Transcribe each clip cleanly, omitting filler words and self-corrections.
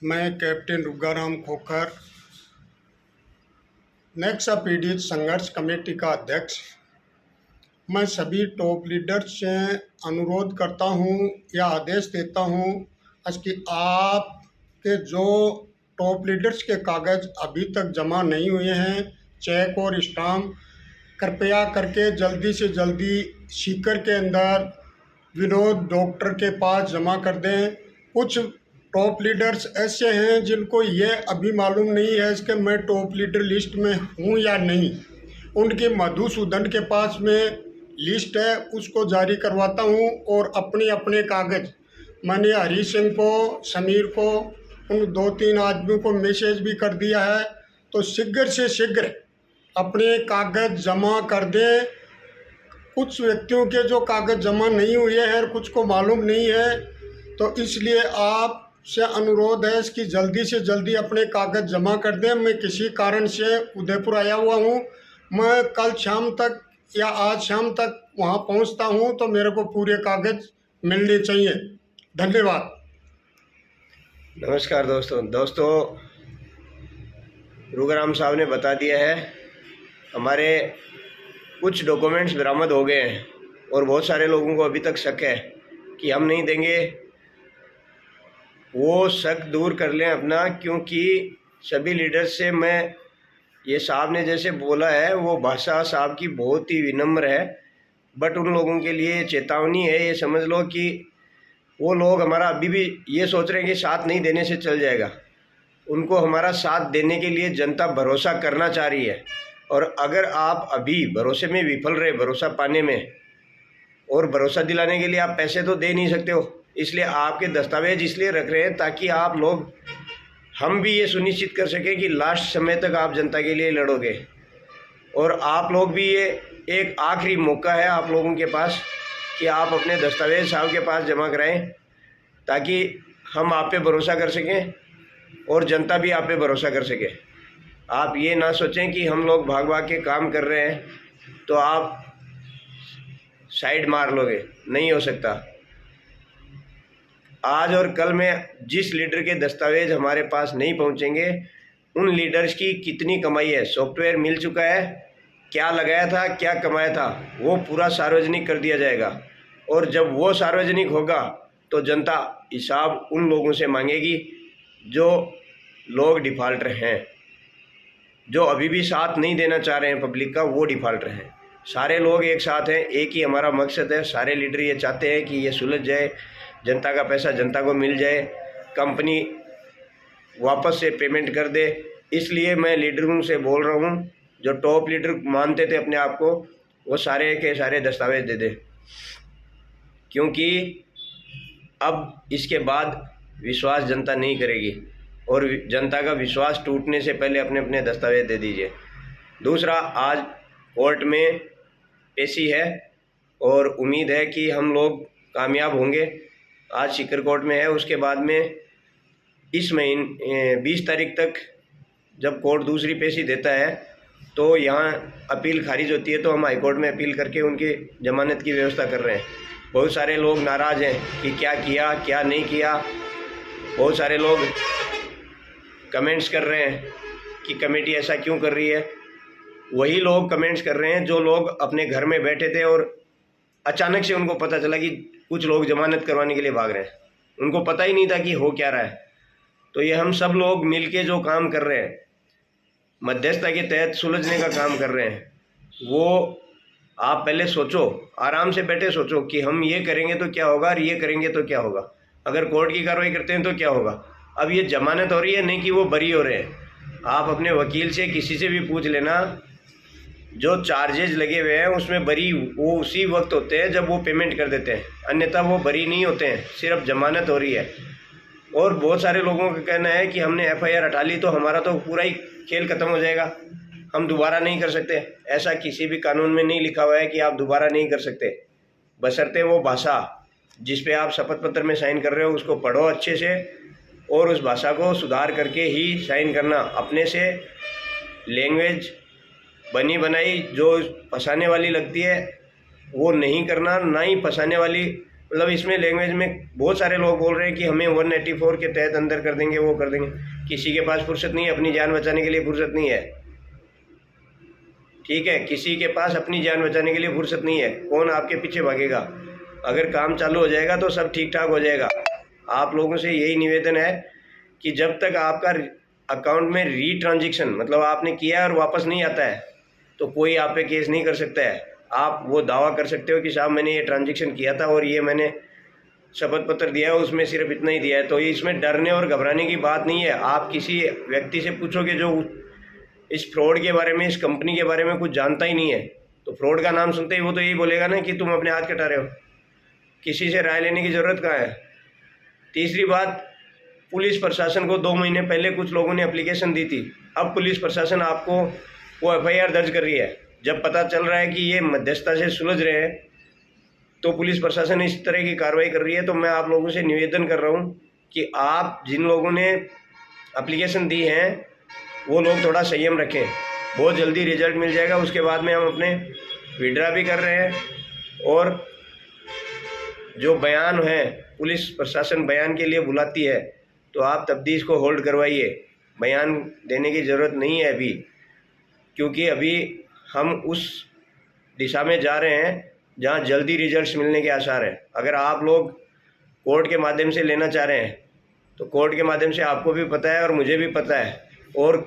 मैं captain रुग्गाराम Khokhar, Nexa पीड़ित संघर्ष कमेटी का अध्यक्ष। मैं सभी टॉप लीडर्स से अनुरोध करता हूं या आदेश देता हूं कि आपके जो टॉप लीडर्स के कागज़ अभी तक जमा नहीं हुए हैं, चेक और स्टाम्प, कृपया करके जल्दी से जल्दी सीकर के अंदर विनोद डॉक्टर के पास जमा कर दें। कुछ टॉप लीडर्स ऐसे हैं जिनको ये अभी मालूम नहीं है कि मैं टॉप लीडर लिस्ट में हूँ या नहीं। उनके मधुसूदन के पास में लिस्ट है, उसको जारी करवाता हूँ और अपने अपने कागज़ मैंने हरी सिंह को, समीर को, उन 2-3 आदमियों को मैसेज भी कर दिया है, तो शीघ्र से शीघ्र अपने कागज़ जमा कर दें। कुछ व्यक्तियों के जो कागज़ जमा नहीं हुए हैं, कुछ को मालूम नहीं है, तो इसलिए आपसे अनुरोध है कि जल्दी से जल्दी अपने कागज़ जमा कर दें। मैं किसी कारण से उदयपुर आया हुआ हूँ, मैं कल शाम तक या आज शाम तक वहाँ पहुँचता हूँ, तो मेरे को पूरे कागज़ मिलने चाहिए। धन्यवाद। नमस्कार दोस्तों, रुग्गाराम साहब ने बता दिया है, हमारे कुछ डॉक्यूमेंट्स बरामद हो गए हैं और बहुत सारे लोगों को अभी तक शक है कि हम नहीं देंगे। वो शक दूर कर लें अपना, क्योंकि सभी लीडर्स से मैं ये साहब ने जैसे बोला है, वो भाषा साहब की बहुत ही विनम्र है, बट उन लोगों के लिए चेतावनी है। ये समझ लो कि वो लोग हमारा अभी भी ये सोच रहे हैं कि साथ नहीं देने से चल जाएगा। उनको हमारा साथ देने के लिए जनता भरोसा करना चाह रही है, और अगर आप अभी भरोसे में विफल रहे, भरोसा पाने में और भरोसा दिलाने के लिए आप पैसे तो दे नहीं सकते हो, इसलिए आपके दस्तावेज इसलिए रख रहे हैं ताकि आप लोग, हम भी ये सुनिश्चित कर सकें कि लास्ट समय तक आप जनता के लिए लड़ोगे। और आप लोग भी, ये एक आखिरी मौका है आप लोगों के पास कि आप अपने दस्तावेज साहब के पास जमा कराएं, ताकि हम आप पे भरोसा कर सकें और जनता भी आप पे भरोसा कर सके। आप ये ना सोचें कि हम लोग भाग भाग के काम कर रहे हैं तो आप साइड मार लोगे, नहीं हो सकता। आज और कल में जिस लीडर के दस्तावेज हमारे पास नहीं पहुंचेंगे, उन लीडर्स की कितनी कमाई है, सॉफ्टवेयर मिल चुका है, क्या लगाया था, क्या कमाया था, वो पूरा सार्वजनिक कर दिया जाएगा। और जब वो सार्वजनिक होगा तो जनता हिसाब उन लोगों से मांगेगी जो लोग डिफ़ाल्टर हैं, जो अभी भी साथ नहीं देना चाह रहे हैं पब्लिक का, वो डिफ़ाल्टर हैं। सारे लोग एक साथ हैं, एक ही हमारा मकसद है। सारे लीडर ये चाहते हैं कि ये सुलझ जाए, जनता का पैसा जनता को मिल जाए, कंपनी वापस से पेमेंट कर दे। इसलिए मैं लीडरों से बोल रहा हूँ, जो टॉप लीडर मानते थे अपने आप को, वो सारे के सारे दस्तावेज दे दे, क्योंकि अब इसके बाद विश्वास जनता नहीं करेगी, और जनता का विश्वास टूटने से पहले अपने अपने दस्तावेज दे दीजिए। दूसरा, आज कोर्ट में पेशी है और उम्मीद है कि हम लोग कामयाब होंगे। आज सीकर कोर्ट में है, उसके बाद में इस महीने 20 तारीख तक जब कोर्ट दूसरी पेशी देता है तो यहाँ अपील खारिज होती है, तो हम हाई कोर्ट में अपील करके उनकी जमानत की व्यवस्था कर रहे हैं। बहुत सारे लोग नाराज़ हैं कि क्या किया क्या नहीं किया। बहुत सारे लोग कमेंट्स कर रहे हैं कि कमेटी ऐसा क्यों कर रही है। वही लोग कमेंट्स कर रहे हैं जो लोग अपने घर में बैठे थे और अचानक से उनको पता चला कि कुछ लोग जमानत करवाने के लिए भाग रहे हैं, उनको पता ही नहीं था कि हो क्या रहा है। तो ये हम सब लोग मिलके जो काम कर रहे हैं, मध्यस्थता के तहत सुलझने का काम कर रहे हैं, वो आप पहले सोचो, आराम से बैठे सोचो कि हम ये करेंगे तो क्या होगा और ये करेंगे तो क्या होगा, अगर कोर्ट की कार्रवाई करते हैं तो क्या होगा। अब ये जमानत हो रही है, नहीं कि वो बरी हो रहे हैं। आप अपने वकील से, किसी से भी पूछ लेना, जो चार्जेज लगे हुए हैं उसमें बरी वो उसी वक्त होते हैं जब वो पेमेंट कर देते हैं, अन्यथा वो बरी नहीं होते हैं, सिर्फ जमानत हो रही है। और बहुत सारे लोगों का कहना है कि हमने FIR हटा ली तो हमारा तो पूरा ही खेल खत्म हो जाएगा, हम दोबारा नहीं कर सकते। ऐसा किसी भी कानून में नहीं लिखा हुआ है कि आप दोबारा नहीं कर सकते, बशर्ते वो भाषा जिस पे आप शपथ पत्र में साइन कर रहे हो उसको पढ़ो अच्छे से, और उस भाषा को सुधार करके ही साइन करना। अपने से लैंग्वेज बनी बनाई जो फंसाने वाली लगती है वो नहीं करना, ना ही फंसाने वाली मतलब इसमें लैंग्वेज में बहुत सारे लोग बोल रहे हैं कि हमें 184 के तहत अंदर कर देंगे, वो कर देंगे। किसी के पास फुर्सत नहीं है, अपनी जान बचाने के लिए फुर्सत नहीं है, ठीक है, किसी के पास अपनी जान बचाने के लिए फुर्सत नहीं है। कौन आपके पीछे भागेगा? अगर काम चालू हो जाएगा तो सब ठीक ठाक हो जाएगा। आप लोगों से यही निवेदन है कि जब तक आपका अकाउंट में रीट्रांजेक्शन मतलब आपने किया और वापस नहीं आता है तो कोई आप पे केस नहीं कर सकता है। आप वो दावा कर सकते हो कि साहब मैंने ये ट्रांजेक्शन किया था और ये मैंने शपथ पत्र दिया है, उसमें सिर्फ इतना ही दिया है। तो इसमें डरने और घबराने की बात नहीं है। आप किसी व्यक्ति से पूछोगे जो इस फ्रॉड के बारे में, इस कंपनी के बारे में कुछ जानता ही नहीं है, तो फ्रॉड का नाम सुनते ही वो तो यही बोलेगा ना कि तुम अपने हाथ कटा रहे हो। किसी से राय लेने की ज़रूरत कहाँ है। तीसरी बात, पुलिस प्रशासन को 2 महीने पहले कुछ लोगों ने एप्लीकेशन दी थी। अब पुलिस प्रशासन आपको वो FIR दर्ज कर रही है। जब पता चल रहा है कि ये मध्यस्थता से सुलझ रहे हैं तो पुलिस प्रशासन इस तरह की कार्रवाई कर रही है। तो मैं आप लोगों से निवेदन कर रहा हूँ कि आप जिन लोगों ने एप्लीकेशन दी हैं वो लोग थोड़ा संयम रखें। बहुत जल्दी रिजल्ट मिल जाएगा। उसके बाद में हम अपने विड्रा भी कर रहे हैं और जो बयान है, पुलिस प्रशासन बयान के लिए बुलाती है तो आप तफ्तीश को होल्ड करवाइए। बयान देने की ज़रूरत नहीं है अभी, क्योंकि अभी हम उस दिशा में जा रहे हैं जहां जल्दी रिजल्ट्स मिलने के आसार हैं। अगर आप लोग कोर्ट के माध्यम से लेना चाह रहे हैं तो कोर्ट के माध्यम से आपको भी पता है और मुझे भी पता है और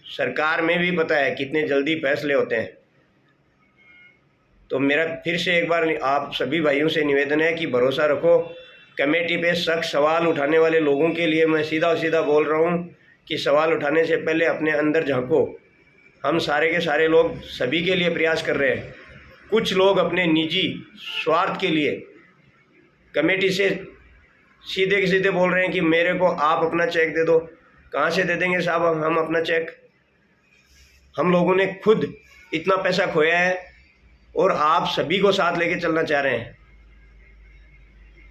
सरकार में भी पता है कितने जल्दी फैसले होते हैं। तो मेरा फिर से एक बार आप सभी भाइयों से निवेदन है कि भरोसा रखो। कमेटी पे सख्त सवाल उठाने वाले लोगों के लिए मैं सीधा सीधा बोल रहा हूँ कि सवाल उठाने से पहले अपने अंदर झांको। हम सारे के सारे लोग सभी के लिए प्रयास कर रहे हैं। कुछ लोग अपने निजी स्वार्थ के लिए कमेटी से सीधे के सीधे बोल रहे हैं कि मेरे को आप अपना चेक दे दो। कहाँ से दे देंगे साहब हम अपना चेक? हम लोगों ने खुद इतना पैसा खोया है और आप सभी को साथ लेके चलना चाह रहे हैं।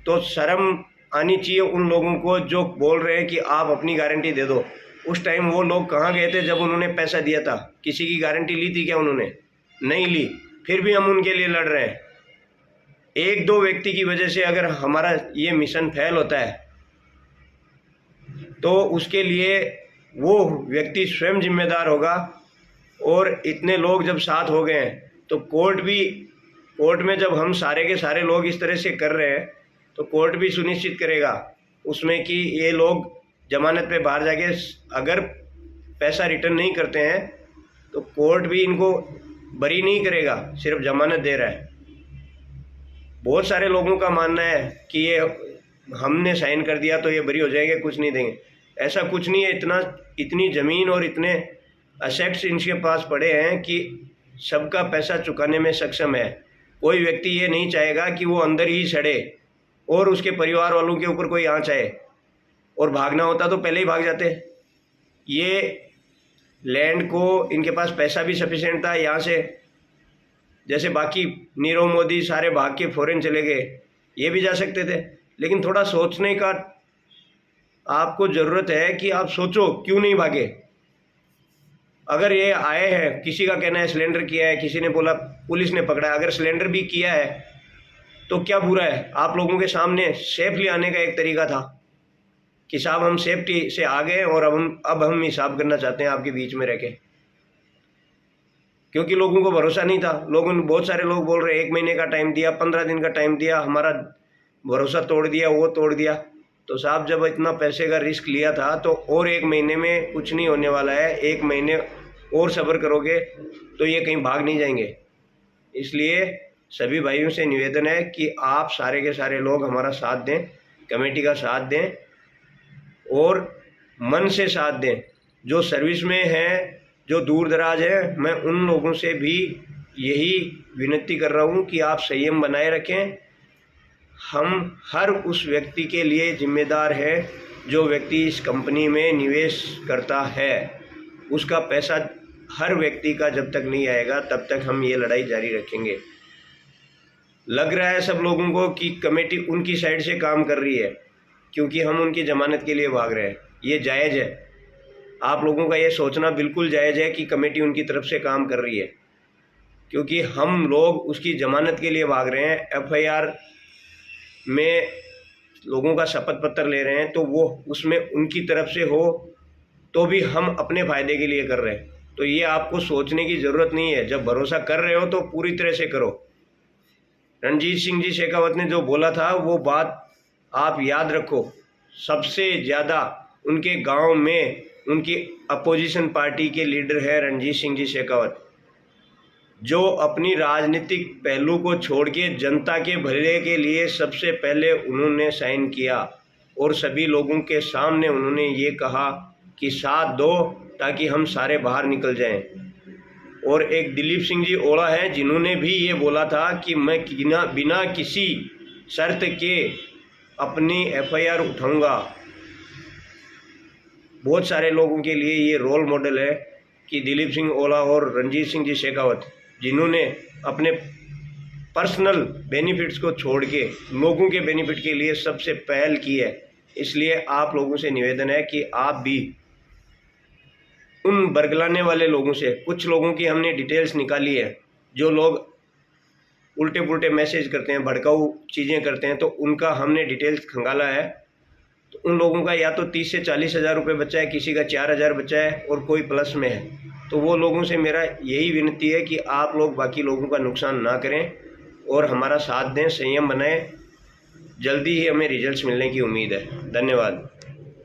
तो शर्म आनी चाहिए उन लोगों को जो बोल रहे हैं कि आप अपनी गारंटी दे दो। उस टाइम वो लोग कहाँ गए थे जब उन्होंने पैसा दिया था? किसी की गारंटी ली थी क्या उन्होंने? नहीं ली। फिर भी हम उनके लिए लड़ रहे हैं। 1-2 व्यक्ति की वजह से अगर हमारा ये मिशन फेल होता है तो उसके लिए वो व्यक्ति स्वयं जिम्मेदार होगा। और इतने लोग जब साथ हो गए हैं तो कोर्ट में जब हम सारे के सारे लोग इस तरह से कर रहे हैं तो कोर्ट भी सुनिश्चित करेगा उसमें कि ये लोग जमानत पे बाहर जाके अगर पैसा रिटर्न नहीं करते हैं तो कोर्ट भी इनको बरी नहीं करेगा, सिर्फ जमानत दे रहा है। बहुत सारे लोगों का मानना है कि ये हमने साइन कर दिया तो ये बरी हो जाएंगे, कुछ नहीं देंगे। ऐसा कुछ नहीं है। इतनी ज़मीन और इतने असेट्स इनके पास पड़े हैं कि सबका पैसा चुकाने में सक्षम है। कोई व्यक्ति ये नहीं चाहेगा कि वो अंदर ही सड़े और उसके परिवार वालों के ऊपर कोई आँच आए। और भागना होता तो पहले ही भाग जाते। ये लैंड को इनके पास पैसा भी सफिशिएंट था। यहाँ से जैसे बाकी नीरव मोदी सारे भाग के फॉरेन चले गए, ये भी जा सकते थे। लेकिन थोड़ा सोचने का आपको ज़रूरत है कि आप सोचो क्यों नहीं भागे। अगर ये आए हैं, किसी का कहना है सिलेंडर किया है, किसी ने बोला पुलिस ने पकड़ा है। अगर सिलेंडर भी किया है तो क्या बुरा है? आप लोगों के सामने सेफली आने का एक तरीका था कि साहब हम सेफ्टी से आ गए और अब हम हिसाब करना चाहते हैं आपके बीच में रह के। क्योंकि लोगों को भरोसा नहीं था। बहुत सारे लोग बोल रहे 1 महीने का टाइम दिया, 15 दिन का टाइम दिया, हमारा भरोसा तोड़ दिया, वो तोड़ दिया। तो साहब जब इतना पैसे का रिस्क लिया था तो और 1 महीने में कुछ नहीं होने वाला है। 1 महीने और सब्र करोगे तो ये कहीं भाग नहीं जाएंगे। इसलिए सभी भाइयों से निवेदन है कि आप सारे के सारे लोग हमारा साथ दें, कमेटी का साथ दें और मन से साथ दें। जो सर्विस में हैं, जो दूर दराज है, मैं उन लोगों से भी यही विनती कर रहा हूँ कि आप संयम बनाए रखें। हम हर उस व्यक्ति के लिए जिम्मेदार है जो व्यक्ति इस कंपनी में निवेश करता है। उसका पैसा हर व्यक्ति का जब तक नहीं आएगा तब तक हम ये लड़ाई जारी रखेंगे। लग रहा है सब लोगों को कि कमेटी उनकी साइड से काम कर रही है क्योंकि हम उनकी ज़मानत के लिए भाग रहे हैं। ये जायज़ है। आप लोगों का ये सोचना बिल्कुल जायज़ है कि कमेटी उनकी तरफ से काम कर रही है, क्योंकि हम लोग उसकी ज़मानत के लिए भाग रहे हैं। FIR में लोगों का शपथ पत्र ले रहे हैं तो वो उसमें उनकी तरफ से हो तो भी हम अपने फ़ायदे के लिए कर रहे हैं। तो ये आपको सोचने की ज़रूरत नहीं है। जब भरोसा कर रहे हो तो पूरी तरह से करो। रणजीत सिंह जी शेखावत ने जो बोला था वो बात आप याद रखो। सबसे ज़्यादा उनके गांव में उनकी अपोजिशन पार्टी के लीडर है रणजीत सिंह जी शेखावत, जो अपनी राजनीतिक पहलू को छोड़ के जनता के भले के लिए सबसे पहले उन्होंने साइन किया और सभी लोगों के सामने उन्होंने ये कहा कि साथ दो ताकि हम सारे बाहर निकल जाएं। और एक दिलीप सिंह जी ओला हैं जिन्होंने भी ये बोला था कि मैं बिना किसी शर्त के अपनी एफआईआर उठाऊंगा। बहुत सारे लोगों के लिए ये रोल मॉडल है कि दिलीप सिंह ओला और रणजीत सिंह जी शेखावत, जिन्होंने अपने पर्सनल बेनिफिट्स को छोड़ के लोगों के बेनिफिट के लिए सबसे पहल की है। इसलिए आप लोगों से निवेदन है कि आप भी उन बरगलाने वाले लोगों से, कुछ लोगों की हमने डिटेल्स निकाली है, जो लोग उल्टे पुल्टे मैसेज करते हैं, भड़काऊ चीज़ें करते हैं, तो उनका हमने डिटेल्स खंगाला है। तो उन लोगों का या तो 30 से 40 हज़ार रुपये बचा है, किसी का 4,000 बचा है और कोई प्लस में है। तो वो लोगों से मेरा यही विनती है कि आप लोग बाकी लोगों का नुकसान ना करें और हमारा साथ दें, संयम बनाएं। जल्दी ही हमें रिजल्ट्स मिलने की उम्मीद है। धन्यवाद।